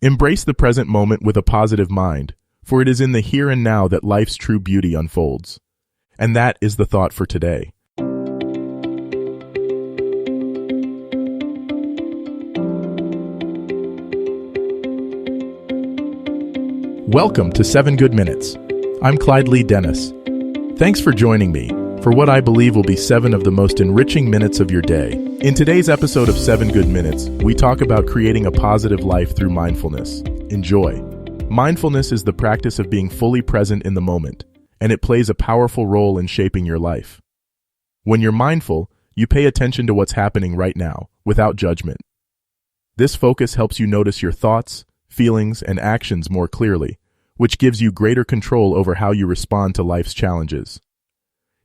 Embrace the present moment with a positive mind, for it is in the here and now that life's true beauty unfolds. And that is the thought for today. Welcome to 7 Good Minutes. I'm Clyde Lee Dennis. Thanks for joining me for what I believe will be 7 of the most enriching minutes of your day. In today's episode of 7 Good Minutes, we talk about creating a positive life through mindfulness. Enjoy. Mindfulness is the practice of being fully present in the moment, and it plays a powerful role in shaping your life. When you're mindful, you pay attention to what's happening right now, without judgment. This focus helps you notice your thoughts, feelings, and actions more clearly, which gives you greater control over how you respond to life's challenges.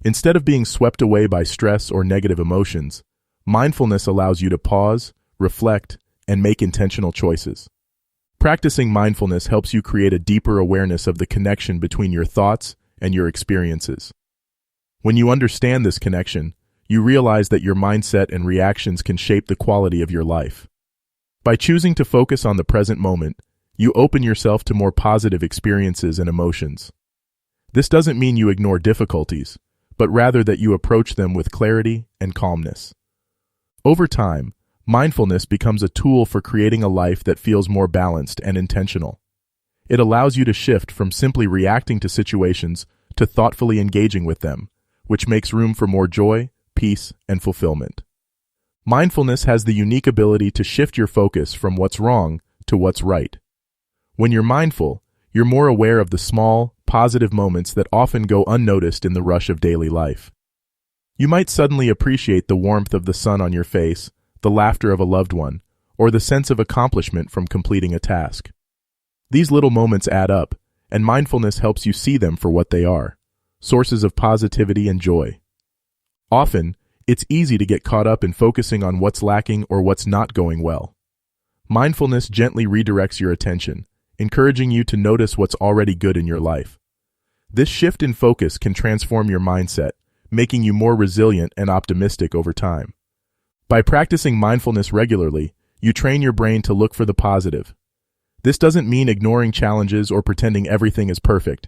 Instead of being swept away by stress or negative emotions, mindfulness allows you to pause, reflect, and make intentional choices. Practicing mindfulness helps you create a deeper awareness of the connection between your thoughts and your experiences. When you understand this connection, you realize that your mindset and reactions can shape the quality of your life. By choosing to focus on the present moment, you open yourself to more positive experiences and emotions. This doesn't mean you ignore difficulties, but rather that you approach them with clarity and calmness. Over time, mindfulness becomes a tool for creating a life that feels more balanced and intentional. It allows you to shift from simply reacting to situations to thoughtfully engaging with them, which makes room for more joy, peace, and fulfillment. Mindfulness has the unique ability to shift your focus from what's wrong to what's right. When you're mindful, you're more aware of the small, positive moments that often go unnoticed in the rush of daily life. You might suddenly appreciate the warmth of the sun on your face, the laughter of a loved one, or the sense of accomplishment from completing a task. These little moments add up, and mindfulness helps you see them for what they are, sources of positivity and joy. Often, it's easy to get caught up in focusing on what's lacking or what's not going well. Mindfulness gently redirects your attention, encouraging you to notice what's already good in your life. This shift in focus can transform your mindset, making you more resilient and optimistic over time. By practicing mindfulness regularly, you train your brain to look for the positive. This doesn't mean ignoring challenges or pretending everything is perfect.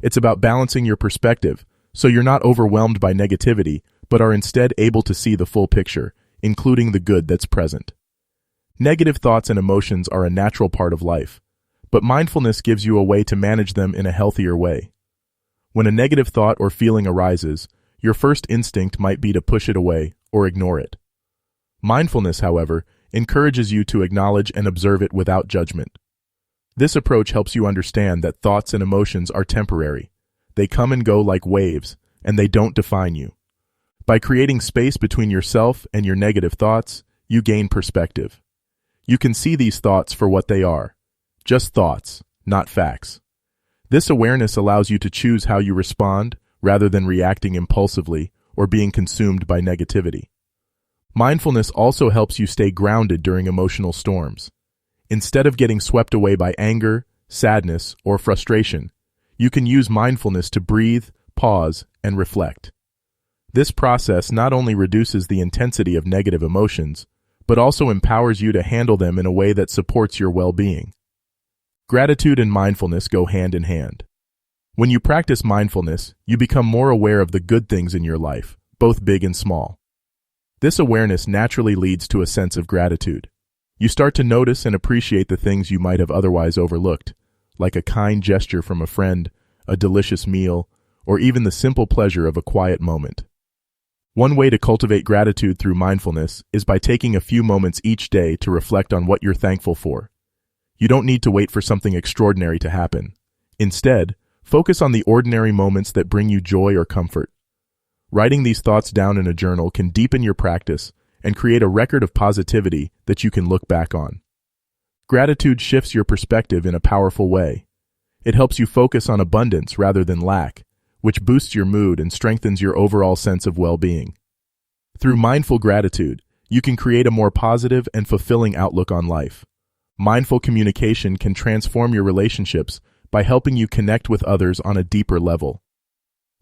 It's about balancing your perspective, so you're not overwhelmed by negativity, but are instead able to see the full picture, including the good that's present. Negative thoughts and emotions are a natural part of life, but mindfulness gives you a way to manage them in a healthier way. When a negative thought or feeling arises, your first instinct might be to push it away or ignore it. Mindfulness, however, encourages you to acknowledge and observe it without judgment. This approach helps you understand that thoughts and emotions are temporary. They come and go like waves, and they don't define you. By creating space between yourself and your negative thoughts, you gain perspective. You can see these thoughts for what they are, just thoughts, not facts. This awareness allows you to choose how you respond rather than reacting impulsively or being consumed by negativity. Mindfulness also helps you stay grounded during emotional storms. Instead of getting swept away by anger, sadness, or frustration, you can use mindfulness to breathe, pause, and reflect. This process not only reduces the intensity of negative emotions, but also empowers you to handle them in a way that supports your well-being. Gratitude and mindfulness go hand in hand. When you practice mindfulness, you become more aware of the good things in your life, both big and small. This awareness naturally leads to a sense of gratitude. You start to notice and appreciate the things you might have otherwise overlooked, like a kind gesture from a friend, a delicious meal, or even the simple pleasure of a quiet moment. One way to cultivate gratitude through mindfulness is by taking a few moments each day to reflect on what you're thankful for. You don't need to wait for something extraordinary to happen. Instead, focus on the ordinary moments that bring you joy or comfort. Writing these thoughts down in a journal can deepen your practice and create a record of positivity that you can look back on. Gratitude shifts your perspective in a powerful way. It helps you focus on abundance rather than lack, which boosts your mood and strengthens your overall sense of well-being. Through mindful gratitude, you can create a more positive and fulfilling outlook on life. Mindful communication can transform your relationships by helping you connect with others on a deeper level.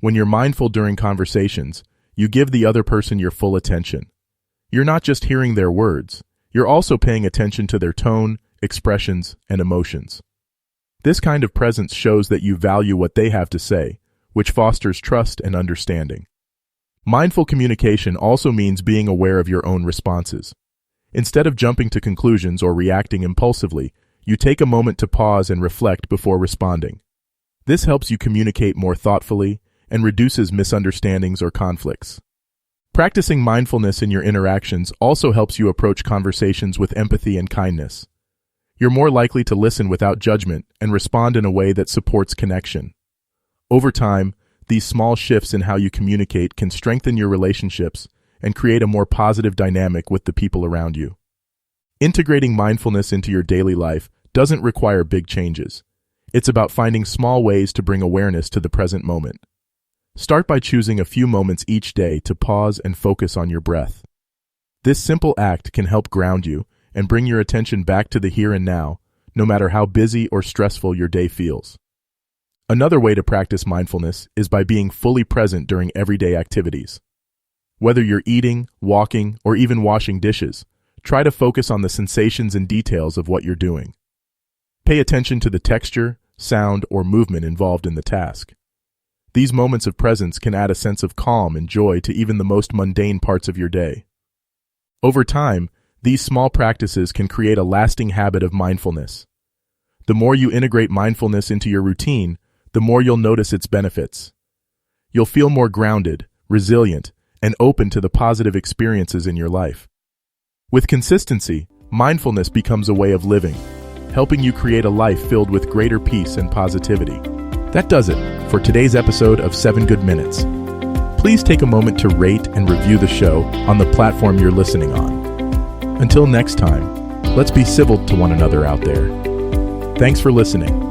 When you're mindful during conversations, you give the other person your full attention. You're not just hearing their words, you're also paying attention to their tone, expressions, and emotions. This kind of presence shows that you value what they have to say, which fosters trust and understanding. Mindful communication also means being aware of your own responses. Instead of jumping to conclusions or reacting impulsively, you take a moment to pause and reflect before responding. This helps you communicate more thoughtfully and reduces misunderstandings or conflicts. Practicing mindfulness in your interactions also helps you approach conversations with empathy and kindness. You're more likely to listen without judgment and respond in a way that supports connection. Over time, these small shifts in how you communicate can strengthen your relationships and create a more positive dynamic with the people around you. Integrating mindfulness into your daily life doesn't require big changes. It's about finding small ways to bring awareness to the present moment. Start by choosing a few moments each day to pause and focus on your breath. This simple act can help ground you and bring your attention back to the here and now, no matter how busy or stressful your day feels. Another way to practice mindfulness is by being fully present during everyday activities. Whether you're eating, walking, or even washing dishes, try to focus on the sensations and details of what you're doing. Pay attention to the texture, sound, or movement involved in the task. These moments of presence can add a sense of calm and joy to even the most mundane parts of your day. Over time, these small practices can create a lasting habit of mindfulness. The more you integrate mindfulness into your routine, the more you'll notice its benefits. You'll feel more grounded, resilient, and open to the positive experiences in your life. With consistency, mindfulness becomes a way of living, helping you create a life filled with greater peace and positivity. That does it for today's episode of 7 Good Minutes. Please take a moment to rate and review the show on the platform you're listening on. Until next time, let's be civil to one another out there. Thanks for listening.